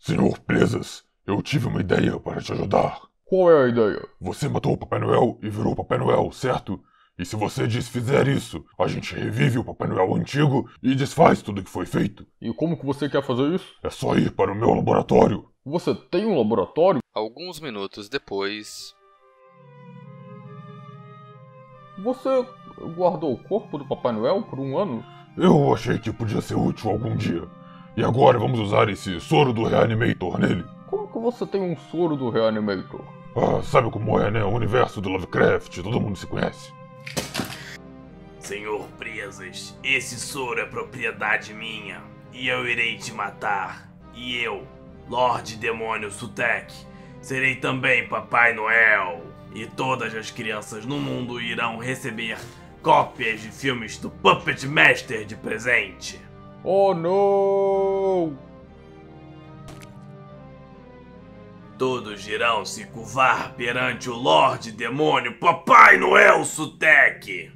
Senhor Presas, eu tive uma ideia para te ajudar. Qual é a ideia? Você matou o Papai Noel e virou o Papai Noel, certo? E se você desfizer isso, a gente revive o Papai Noel antigo e desfaz tudo que foi feito. E como que você quer fazer isso? É só ir para o meu laboratório. Você tem um laboratório? Alguns minutos depois... Você guardou o corpo do Papai Noel por um ano? Eu achei que podia ser útil algum dia. E agora vamos usar esse soro do Reanimator nele. Como que você tem um soro do Reanimator? Ah, sabe como é, né? O universo do Lovecraft, todo mundo se conhece. Senhor Presas, esse soro é propriedade minha, e eu irei te matar. E eu, Lorde Demônio Sutek, serei também Papai Noel. E todas as crianças no mundo irão receber cópias de filmes do Puppet Master de presente. Oh não! Todos irão se curvar perante o Lorde Demônio Papai Noel Sutek.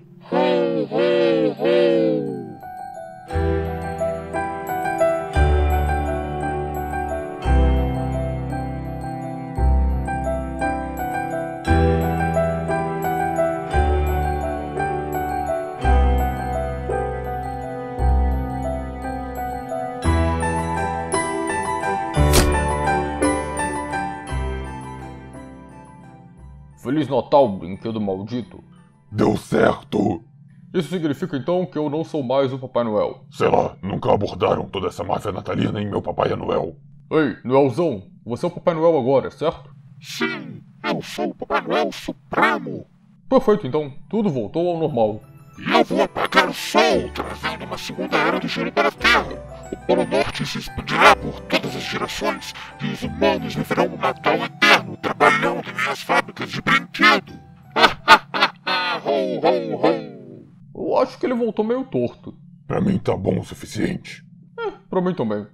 Feliz Natal, brinquedo maldito. Deu certo! Isso significa então que eu não sou mais o Papai Noel. Sei lá, nunca abordaram toda essa máfia natalina em meu Papai Noel. Ei, Noelzão, você é o Papai Noel agora, certo? Sim, eu sou o Papai Noel Supremo. Perfeito, então, tudo voltou ao normal. E eu vou apagar o sol, trazendo uma segunda era de gelo para a Terra. O Polo Norte se expandirá por todas as gerações e os humanos viverão um Natal eterno trabalhando em minhas fábricas de brinquedo. Ho, ho, ho. Eu acho que ele voltou meio torto. Pra mim tá bom o suficiente. Pra mim também.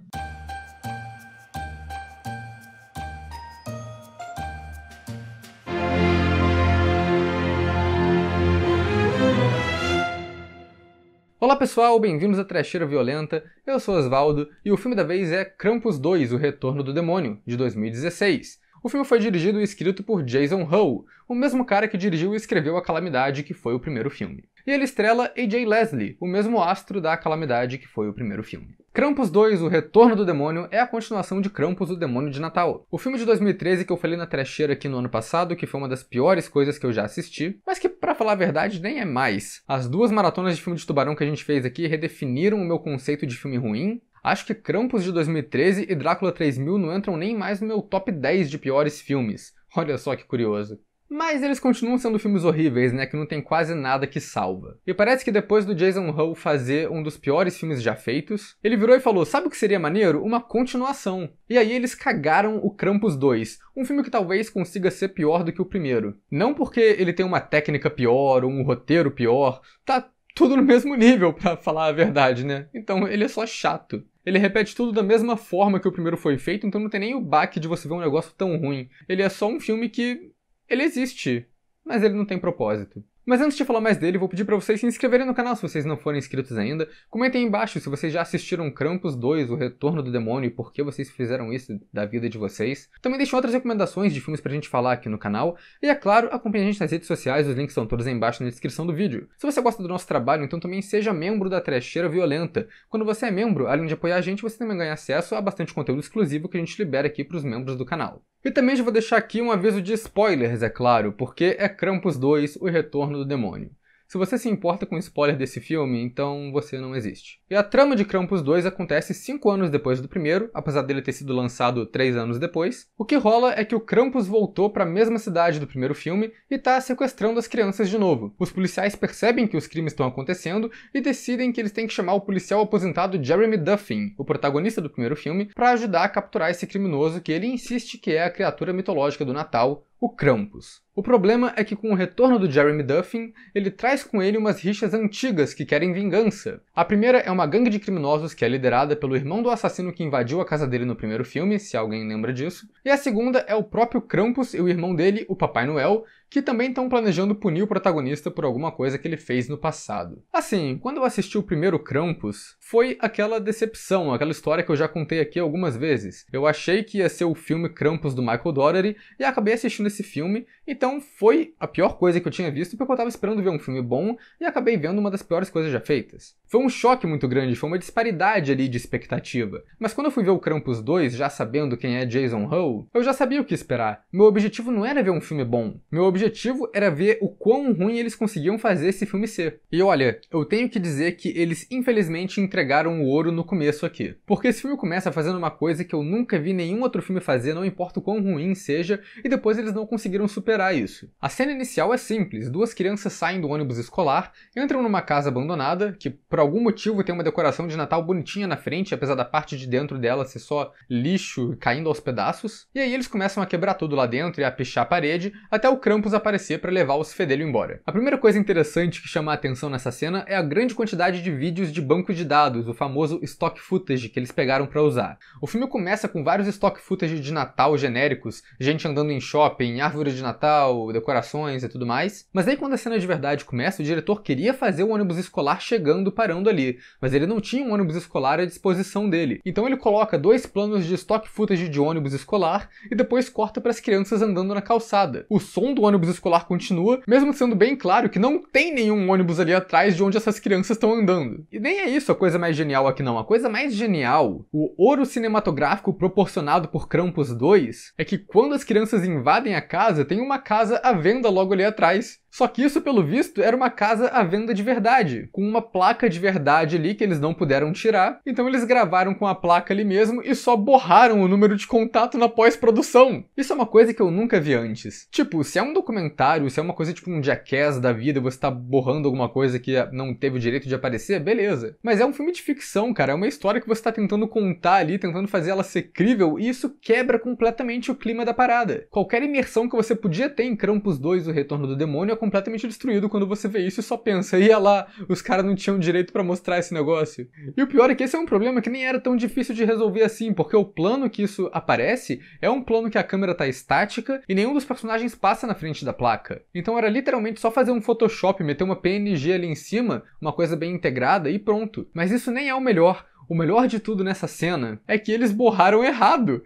Olá pessoal, bem-vindos a Trecheira Violenta, eu sou Osvaldo e o filme da vez é Krampus 2, O Retorno do Demônio, de 2016. O filme foi dirigido e escrito por Jason Ho, o mesmo cara que dirigiu e escreveu A Calamidade, que foi o primeiro filme. E ele estrela AJ Leslie, o mesmo astro da Calamidade, que foi o primeiro filme. Krampus 2, O Retorno do Demônio é a continuação de Krampus, o Demônio de Natal. O filme de 2013 que eu falei na trecheira aqui no ano passado, que foi uma das piores coisas que eu já assisti, mas que, pra falar a verdade, nem é mais. As duas maratonas de filme de tubarão que a gente fez aqui redefiniram o meu conceito de filme ruim. Acho que Krampus de 2013 e Drácula 3000 não entram nem mais no meu top 10 de piores filmes. Olha só que curioso. Mas eles continuam sendo filmes horríveis, né, que não tem quase nada que salva. E parece que depois do Jason Ho fazer um dos piores filmes já feitos, ele virou e falou, sabe o que seria maneiro? Uma continuação. E aí eles cagaram o Krampus 2, um filme que talvez consiga ser pior do que o primeiro. Não porque ele tem uma técnica pior ou um roteiro pior, tá tudo no mesmo nível, pra falar a verdade, né? Então ele é só chato. Ele repete tudo da mesma forma que o primeiro foi feito, então não tem nem o baque de você ver um negócio tão ruim. Ele é só um filme que... ele existe, mas ele não tem propósito. Mas antes de falar mais dele, vou pedir pra vocês se inscreverem no canal se vocês não forem inscritos ainda. Comentem aí embaixo se vocês já assistiram Krampus 2, O Retorno do Demônio e por que vocês fizeram isso da vida de vocês. Também deixem outras recomendações de filmes pra gente falar aqui no canal. E é claro, acompanhe a gente nas redes sociais, os links estão todos aí embaixo na descrição do vídeo. Se você gosta do nosso trabalho, então também seja membro da Trecheira Violenta. Quando você é membro, além de apoiar a gente, você também ganha acesso a bastante conteúdo exclusivo que a gente libera aqui pros membros do canal. E também já vou deixar aqui um aviso de spoilers, é claro, porque é Krampus 2, O Retorno do Demônio. Se você se importa com spoiler desse filme, então você não existe. E a trama de Krampus 2 acontece 5 anos depois do primeiro, apesar dele ter sido lançado 3 anos depois. O que rola é que o Krampus voltou para a mesma cidade do primeiro filme e está sequestrando as crianças de novo. Os policiais percebem que os crimes estão acontecendo e decidem que eles têm que chamar o policial aposentado Jeremy Duffin, o protagonista do primeiro filme, para ajudar a capturar esse criminoso que ele insiste que é a criatura mitológica do Natal, o Krampus. O problema é que com o retorno do Jeremy Duffin, ele traz com ele umas rixas antigas que querem vingança. A primeira é uma gangue de criminosos que é liderada pelo irmão do assassino que invadiu a casa dele no primeiro filme, se alguém lembra disso. E a segunda é o próprio Krampus e o irmão dele, o Papai Noel, que também estão planejando punir o protagonista por alguma coisa que ele fez no passado. Assim, quando eu assisti o primeiro Krampus, foi aquela decepção, aquela história que eu já contei aqui algumas vezes. Eu achei que ia ser o filme Krampus do Michael Dougherty e acabei assistindo esse filme, então foi a pior coisa que eu tinha visto porque eu estava esperando ver um filme bom e acabei vendo uma das piores coisas já feitas. Foi um choque muito grande, foi uma disparidade ali de expectativa. Mas quando eu fui ver o Krampus 2, já sabendo quem é Jason Hough, eu já sabia o que esperar. Meu objetivo não era ver um filme bom. Meu objetivo era ver o quão ruim eles conseguiam fazer esse filme ser. E olha, eu tenho que dizer que eles infelizmente entregaram o ouro no começo aqui. Porque esse filme começa fazendo uma coisa que eu nunca vi nenhum outro filme fazer, não importa o quão ruim seja, e depois eles não conseguiram superar isso. A cena inicial é simples, duas crianças saem do ônibus escolar, entram numa casa abandonada, que por algum motivo tem uma decoração de Natal bonitinha na frente, apesar da parte de dentro dela ser só lixo caindo aos pedaços, e aí eles começam a quebrar tudo lá dentro e a pichar a parede, até o Krampus aparecer para levar os fedelhos embora. A primeira coisa interessante que chama a atenção nessa cena é a grande quantidade de vídeos de banco de dados, o famoso stock footage que eles pegaram para usar. O filme começa com vários stock footage de Natal genéricos, gente andando em shopping, árvore de Natal, decorações e tudo mais, mas aí quando a cena de verdade começa, o diretor queria fazer o ônibus escolar chegando, parando ali, mas ele não tinha um ônibus escolar à disposição dele. Então ele coloca 2 planos de stock footage de ônibus escolar e depois corta para as crianças andando na calçada. O som do ônibus escolar continua, mesmo sendo bem claro que não tem nenhum ônibus ali atrás de onde essas crianças estão andando. E nem é isso a coisa mais genial aqui não. A coisa mais genial, o ouro cinematográfico proporcionado por Krampus 2, é que quando as crianças invadem a casa, tem uma casa à venda logo ali atrás. Só que isso, pelo visto, era uma casa à venda de verdade, com uma placa de verdade ali que eles não puderam tirar, então eles gravaram com a placa ali mesmo e só borraram o número de contato na pós-produção. Isso é uma coisa que eu nunca vi antes. Tipo, se é um documentário, se é uma coisa tipo um Jackass da vida, você tá borrando alguma coisa que não teve o direito de aparecer, beleza. Mas é um filme de ficção, cara, é uma história que você tá tentando contar ali, tentando fazer ela ser crível, e isso quebra completamente o clima da parada. Qualquer imersão que você podia ter em Krampus 2, O Retorno do Demônio, completamente destruído quando você vê isso e só pensa, ia lá, os caras não tinham direito pra mostrar esse negócio. E o pior é que esse é um problema que nem era tão difícil de resolver assim, porque o plano que isso aparece é um plano que a câmera tá estática e nenhum dos personagens passa na frente da placa. Então era literalmente só fazer um Photoshop, meter uma PNG ali em cima, uma coisa bem integrada e pronto. Mas isso nem é o melhor. O melhor de tudo nessa cena é que eles borraram errado.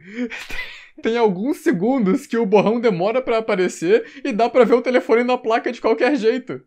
Tem alguns segundos que o borrão demora pra aparecer e dá pra ver o telefone na placa de qualquer jeito.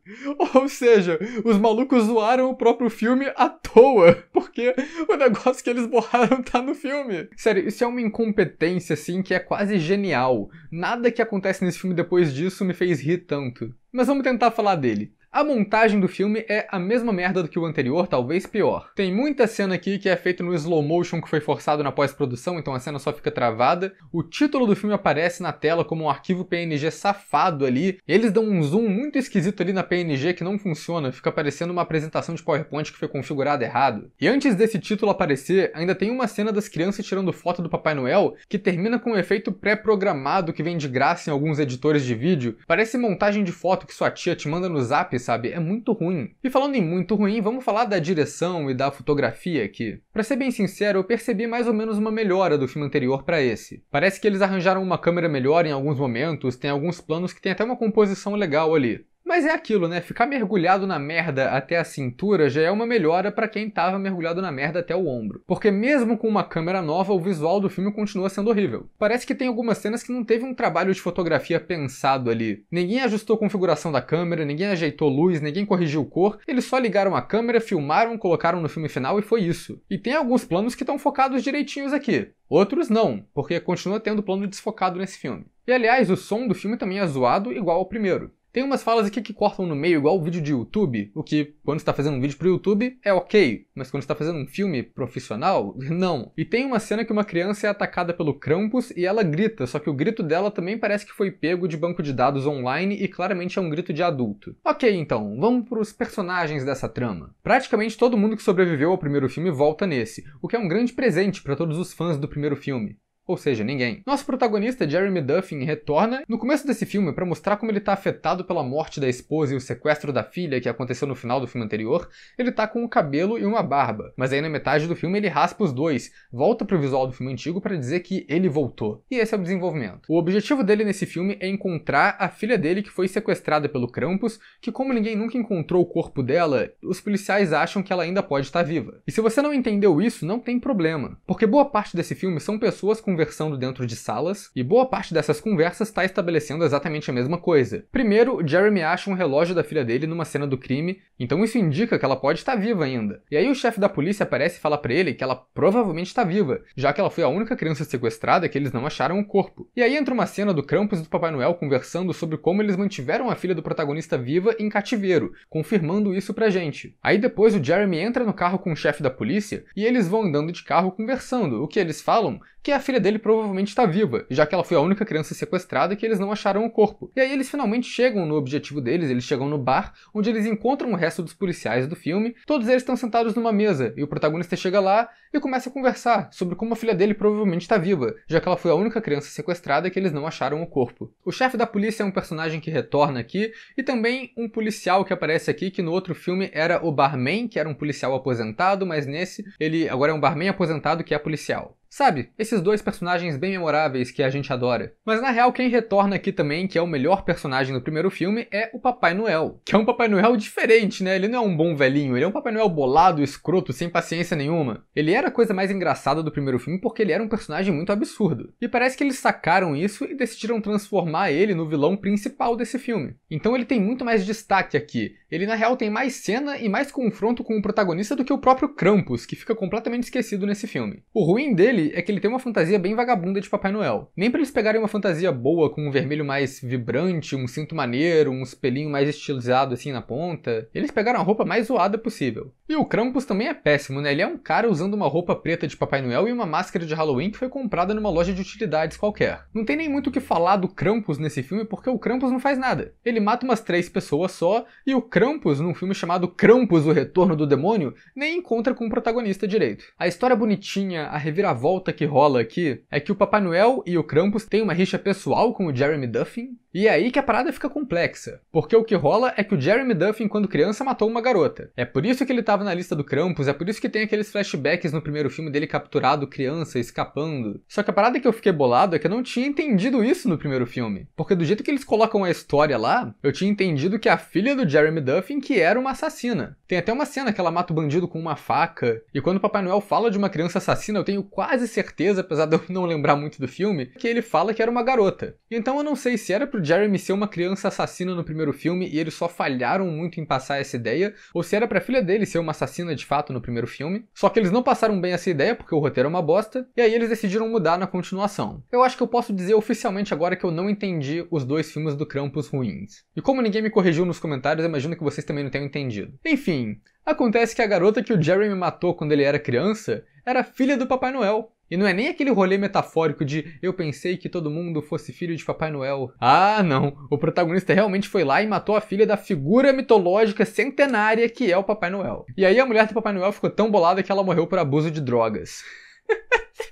Ou seja, os malucos zoaram o próprio filme à toa, porque o negócio que eles borraram tá no filme. Sério, isso é uma incompetência, assim, que é quase genial. Nada que acontece nesse filme depois disso me fez rir tanto. Mas vamos tentar falar dele. A montagem do filme é a mesma merda do que o anterior, talvez pior. Tem muita cena aqui que é feita no slow motion que foi forçado na pós-produção, então a cena só fica travada. O título do filme aparece na tela como um arquivo PNG safado ali. Eles dão um zoom muito esquisito ali na PNG que não funciona, fica parecendo uma apresentação de PowerPoint que foi configurada errado. E antes desse título aparecer, ainda tem uma cena das crianças tirando foto do Papai Noel que termina com um efeito pré-programado que vem de graça em alguns editores de vídeo. Parece montagem de foto que sua tia te manda no zap, sabe? É muito ruim. E falando em muito ruim, vamos falar da direção e da fotografia aqui. Pra ser bem sincero, eu percebi mais ou menos uma melhora do filme anterior pra esse. Parece que eles arranjaram uma câmera melhor em alguns momentos, tem alguns planos que tem até uma composição legal ali. Mas é aquilo, né? Ficar mergulhado na merda até a cintura já é uma melhora pra quem tava mergulhado na merda até o ombro. Porque mesmo com uma câmera nova, o visual do filme continua sendo horrível. Parece que tem algumas cenas que não teve um trabalho de fotografia pensado ali. Ninguém ajustou a configuração da câmera, ninguém ajeitou luz, ninguém corrigiu cor. Eles só ligaram a câmera, filmaram, colocaram no filme final e foi isso. E tem alguns planos que estão focados direitinhos aqui. Outros não, porque continua tendo plano desfocado nesse filme. E aliás, o som do filme também é zoado igual ao primeiro. Tem umas falas aqui que cortam no meio igual o vídeo de YouTube, o que, quando você está fazendo um vídeo pro YouTube, é ok, mas quando você está fazendo um filme profissional, não. E tem uma cena que uma criança é atacada pelo Krampus e ela grita, só que o grito dela também parece que foi pego de banco de dados online e claramente é um grito de adulto. Ok, então, vamos pros personagens dessa trama. Praticamente todo mundo que sobreviveu ao primeiro filme volta nesse, o que é um grande presente para todos os fãs do primeiro filme. ou seja, ninguém. Nosso protagonista, Jeremy Duffin, retorna no começo desse filme para mostrar como ele tá afetado pela morte da esposa e o sequestro da filha que aconteceu no final do filme anterior. Ele tá com um cabelo e uma barba, mas aí na metade do filme ele raspa os dois, volta pro visual do filme antigo para dizer que ele voltou. E esse é o desenvolvimento. O objetivo dele nesse filme é encontrar a filha dele que foi sequestrada pelo Krampus, que como ninguém nunca encontrou o corpo dela, os policiais acham que ela ainda pode estar viva. E se você não entendeu isso, não tem problema, porque boa parte desse filme são pessoas conversando dentro de salas, e boa parte dessas conversas está estabelecendo exatamente a mesma coisa. Primeiro, Jeremy acha um relógio da filha dele numa cena do crime, então isso indica que ela pode estar viva ainda. E aí o chefe da polícia aparece e fala pra ele que ela provavelmente está viva, já que ela foi a única criança sequestrada que eles não acharam o corpo. E aí entra uma cena do Krampus e do Papai Noel conversando sobre como eles mantiveram a filha do protagonista viva em cativeiro, confirmando isso pra gente. Aí depois o Jeremy entra no carro com o chefe da polícia e eles vão andando de carro conversando. O que eles falam? Que a filha dele provavelmente está viva, já que ela foi a única criança sequestrada e que eles não acharam o corpo. E aí eles finalmente chegam no objetivo deles, eles chegam no bar, onde eles encontram o resto dos policiais do filme. Todos eles estão sentados numa mesa, e o protagonista chega lá e começa a conversar sobre como a filha dele provavelmente está viva, já que ela foi a única criança sequestrada e que eles não acharam o corpo. O chefe da polícia é um personagem que retorna aqui, e também um policial que aparece aqui, que no outro filme era o barman, que era um policial aposentado, mas nesse ele agora é um barman aposentado que é policial. Sabe, esses dois personagens bem memoráveis que a gente adora. Mas na real, quem retorna aqui também, que é o melhor personagem do primeiro filme, é o Papai Noel. Que é um Papai Noel diferente, né? Ele não é um bom velhinho, ele é um Papai Noel bolado, escroto, sem paciência nenhuma. Ele era a coisa mais engraçada do primeiro filme porque ele era um personagem muito absurdo. E parece que eles sacaram isso e decidiram transformar ele no vilão principal desse filme. Então ele tem muito mais destaque aqui. Ele na real tem mais cena e mais confronto com o protagonista do que o próprio Krampus, que fica completamente esquecido nesse filme. O ruim dele é que ele tem uma fantasia bem vagabunda de Papai Noel. Nem pra eles pegarem uma fantasia boa, com um vermelho mais vibrante, um cinto maneiro, um espelhinho mais estilizado assim na ponta, eles pegaram a roupa mais zoada possível. E o Krampus também é péssimo, né? Ele é um cara usando uma roupa preta de Papai Noel e uma máscara de Halloween que foi comprada numa loja de utilidades qualquer. Não tem nem muito o que falar do Krampus nesse filme, porque o Krampus não faz nada. Ele mata umas 3 pessoas só, e o Krampus, num filme chamado Krampus, o Retorno do Demônio, nem encontra com o protagonista direito. A história bonitinha, a reviravolta que rola aqui é que o Papai Noel e o Krampus têm uma rixa pessoal com o Jeremy Duffin, e é aí que a parada fica complexa, porque o que rola é que o Jeremy Duffin, quando criança, matou uma garota. É por isso que ele estava na lista do Krampus, é por isso que tem aqueles flashbacks no primeiro filme dele capturado criança, escapando. Só que a parada que eu fiquei bolado é que eu não tinha entendido isso no primeiro filme, porque do jeito que eles colocam a história lá, eu tinha entendido que a filha do Jeremy Duffin que era uma assassina. Tem até uma cena que ela mata o bandido com uma faca, e quando o Papai Noel fala de uma criança assassina, eu tenho quase certeza, apesar de eu não lembrar muito do filme, que ele fala que era uma garota. Então eu não sei se era pro Jeremy ser uma criança assassina no primeiro filme e eles só falharam muito em passar essa ideia, ou se era pra filha dele ser uma assassina de fato no primeiro filme. Só que eles não passaram bem essa ideia porque o roteiro é uma bosta, e aí eles decidiram mudar na continuação. Eu acho que eu posso dizer oficialmente agora que eu não entendi os 2 filmes do Krampus ruins. E como ninguém me corrigiu nos comentários, eu imagino que vocês também não tenham entendido. Enfim, acontece que a garota que o Jeremy matou quando ele era criança era filha do Papai Noel. E não é nem aquele rolê metafórico de eu pensei que todo mundo fosse filho de Papai Noel. Ah, não. O protagonista realmente foi lá e matou a filha da figura mitológica centenária que é o Papai Noel. E aí a mulher do Papai Noel ficou tão bolada que ela morreu por abuso de drogas.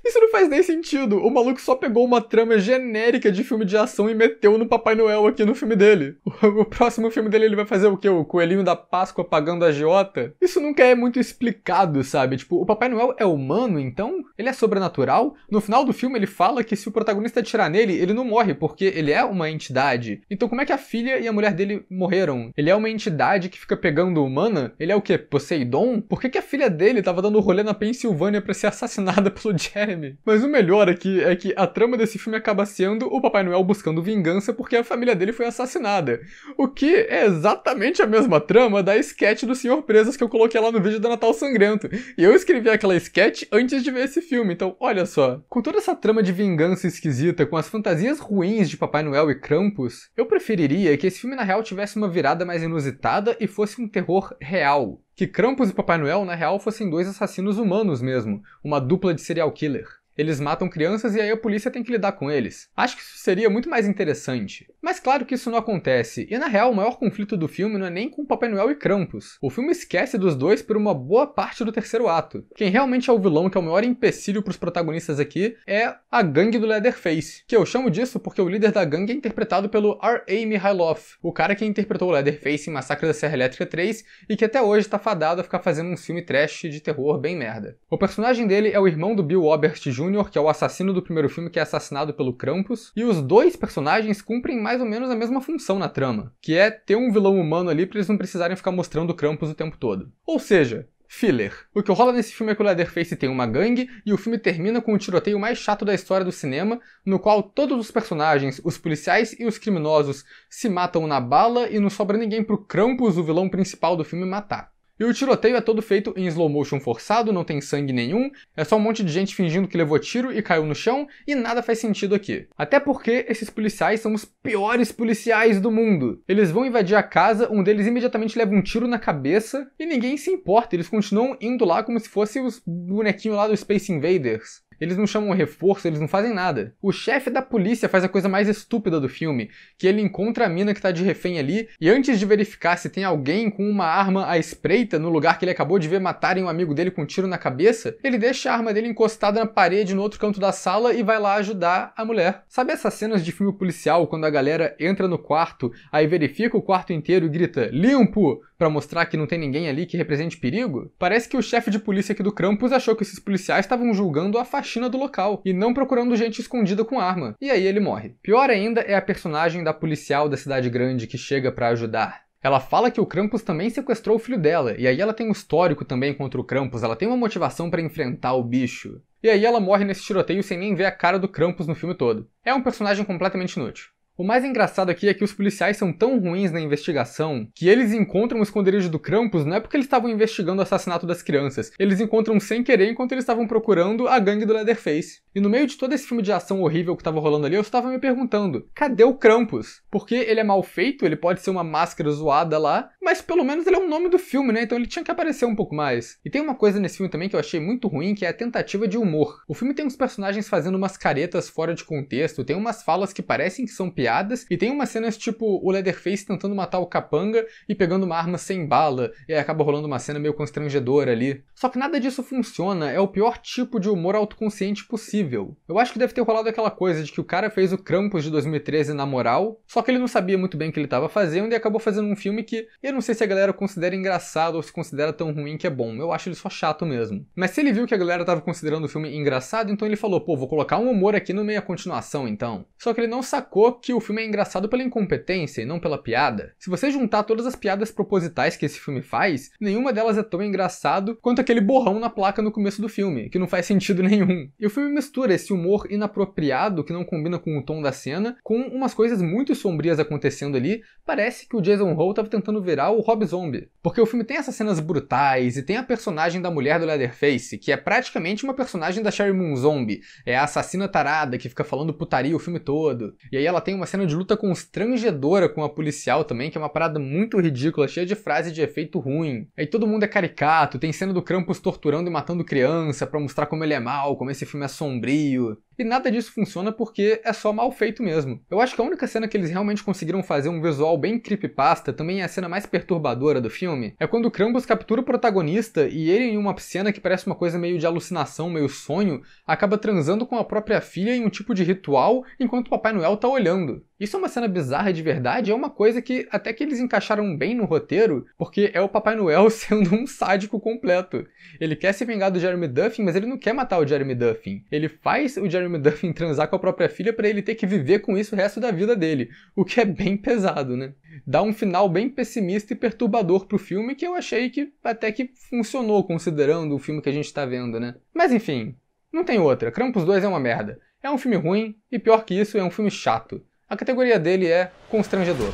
Isso não faz nem sentido. O maluco só pegou uma trama genérica de filme de ação e meteu no Papai Noel aqui no filme dele. O próximo filme dele ele vai fazer o quê? O Coelhinho da Páscoa pagando a agiota? Isso nunca é muito explicado, sabe? Tipo, o Papai Noel é humano, então ele é sobrenatural? No final do filme ele fala que se o protagonista atirar nele, ele não morre, porque ele é uma entidade. Então como é que a filha e a mulher dele morreram? Ele é uma entidade que fica pegando humana? Ele é o quê? Poseidon? Por que a filha dele tava dando rolê na Pensilvânia pra ser assassinada pelo Jeremy? Mas o melhor aqui é que a trama desse filme acaba sendo o Papai Noel buscando vingança porque a família dele foi assassinada. O que é exatamente a mesma trama da sketch do Senhor Presas que eu coloquei lá no vídeo do Natal Sangrento. E eu escrevi aquela sketch antes de ver esse filme, então olha só. Com toda essa trama de vingança esquisita, com as fantasias ruins de Papai Noel e Krampus, eu preferiria que esse filme na real tivesse uma virada mais inusitada e fosse um terror real. Que Krampus e Papai Noel, na real, fossem 2 assassinos humanos mesmo, uma dupla de serial killer. Eles matam crianças e aí a polícia tem que lidar com eles. Acho que isso seria muito mais interessante. Mas claro que isso não acontece, e na real o maior conflito do filme não é nem com o Papai Noel e Krampus. O filme esquece dos dois por uma boa parte do terceiro ato. Quem realmente é o vilão, que é o maior empecilho pros protagonistas aqui, é a gangue do Leatherface, que eu chamo disso porque o líder da gangue é interpretado pelo R.A. Mihailoff, o cara que interpretou o Leatherface em Massacre da Serra Elétrica 3 e que até hoje tá fadado a ficar fazendo um filme trash de terror bem merda. O personagem dele é o irmão do Bill Oberst Jr., que é o assassino do primeiro filme que é assassinado pelo Krampus, e os dois personagens cumprem mais ou menos a mesma função na trama, que é ter um vilão humano ali pra eles não precisarem ficar mostrando o Krampus o tempo todo. Ou seja, filler. O que rola nesse filme é que o Leatherface tem uma gangue e o filme termina com o tiroteio mais chato da história do cinema, no qual todos os personagens, os policiais e os criminosos, se matam na bala e não sobra ninguém pro Krampus, o vilão principal do filme, matar. E o tiroteio é todo feito em slow motion forçado, não tem sangue nenhum, é só um monte de gente fingindo que levou tiro e caiu no chão, e nada faz sentido aqui. Até porque esses policiais são os piores policiais do mundo. Eles vão invadir a casa, um deles imediatamente leva um tiro na cabeça, e ninguém se importa, eles continuam indo lá como se fossem os bonequinhos lá do Space Invaders. Eles não chamam reforço, eles não fazem nada. O chefe da polícia faz a coisa mais estúpida do filme, que ele encontra a mina que tá de refém ali, e antes de verificar se tem alguém com uma arma à espreita no lugar que ele acabou de ver matarem um amigo dele com um tiro na cabeça, ele deixa a arma dele encostada na parede no outro canto da sala e vai lá ajudar a mulher. Sabe essas cenas de filme policial, quando a galera entra no quarto, aí verifica o quarto inteiro e grita "limpo!" pra mostrar que não tem ninguém ali que represente perigo? Parece que o chefe de polícia aqui do Krampus achou que esses policiais estavam julgando a faxina do local, e não procurando gente escondida com arma. E aí ele morre. Pior ainda é a personagem da policial da cidade grande que chega pra ajudar. Ela fala que o Krampus também sequestrou o filho dela, e aí ela tem um histórico também contra o Krampus, ela tem uma motivação pra enfrentar o bicho. E aí ela morre nesse tiroteio sem nem ver a cara do Krampus no filme todo. É um personagem completamente inútil. O mais engraçado aqui é que os policiais são tão ruins na investigação que eles encontram o esconderijo do Krampus não é porque eles estavam investigando o assassinato das crianças, eles encontram sem querer enquanto eles estavam procurando a gangue do Leatherface. E no meio de todo esse filme de ação horrível que tava rolando ali, eu estava me perguntando, cadê o Krampus? Porque ele é mal feito, ele pode ser uma máscara zoada lá, mas pelo menos ele é o nome do filme, né? Então ele tinha que aparecer um pouco mais. E tem uma coisa nesse filme também que eu achei muito ruim, que é a tentativa de humor. O filme tem uns personagens fazendo umas caretas fora de contexto, tem umas falas que parecem que são piadas, e tem umas cenas tipo o Leatherface tentando matar o capanga e pegando uma arma sem bala, e aí acaba rolando uma cena meio constrangedora ali. Só que nada disso funciona, é o pior tipo de humor autoconsciente possível. Eu acho que deve ter rolado aquela coisa de que o cara fez o Krampus de 2013 na moral, só que ele não sabia muito bem o que ele estava fazendo e acabou fazendo um filme que eu não sei se a galera considera engraçado ou se considera tão ruim que é bom, eu acho ele só chato mesmo. Mas se ele viu que a galera estava considerando o filme engraçado, então ele falou, pô, vou colocar um humor aqui no meio da continuação então. Só que ele não sacou que o filme é engraçado pela incompetência e não pela piada. Se você juntar todas as piadas propositais que esse filme faz, nenhuma delas é tão engraçado quanto aquele borrão na placa no começo do filme, que não faz sentido nenhum. E o filme mistura esse humor inapropriado, que não combina com o tom da cena, com umas coisas muito sombrias acontecendo ali. Parece que o Jason Ho estava tentando virar o Rob Zombie. Porque o filme tem essas cenas brutais, e tem a personagem da mulher do Leatherface, que é praticamente uma personagem da Sheri Moon Zombie. É a assassina tarada que fica falando putaria o filme todo. E aí ela tem uma cena de luta constrangedora com a policial também, que é uma parada muito ridícula, cheia de frase de efeito ruim. Aí todo mundo é caricato, tem cena do Krampus torturando e matando criança pra mostrar como ele é mau, como esse filme é sombrio. E nada disso funciona porque é só mal feito mesmo. Eu acho que a única cena que eles realmente conseguiram fazer um visual bem creepypasta, também é a cena mais perturbadora do filme, é quando o Krampus captura o protagonista e ele, em uma cena que parece uma coisa meio de alucinação, meio sonho, acaba transando com a própria filha em um tipo de ritual enquanto o Papai Noel tá olhando. Isso é uma cena bizarra de verdade, é uma coisa que até que eles encaixaram bem no roteiro, porque é o Papai Noel sendo um sádico completo. Ele quer se vingar do Jeremy Duffin, mas ele não quer matar o Jeremy Duffin. Ele faz o Jeremy Duffin transar com a própria filha pra ele ter que viver com isso o resto da vida dele, o que é bem pesado, né? Dá um final bem pessimista e perturbador pro filme, que eu achei que até que funcionou, considerando o filme que a gente tá vendo, né? Mas enfim, não tem outra. Krampus 2 é uma merda. É um filme ruim, e pior que isso, é um filme chato. A categoria dele é constrangedor.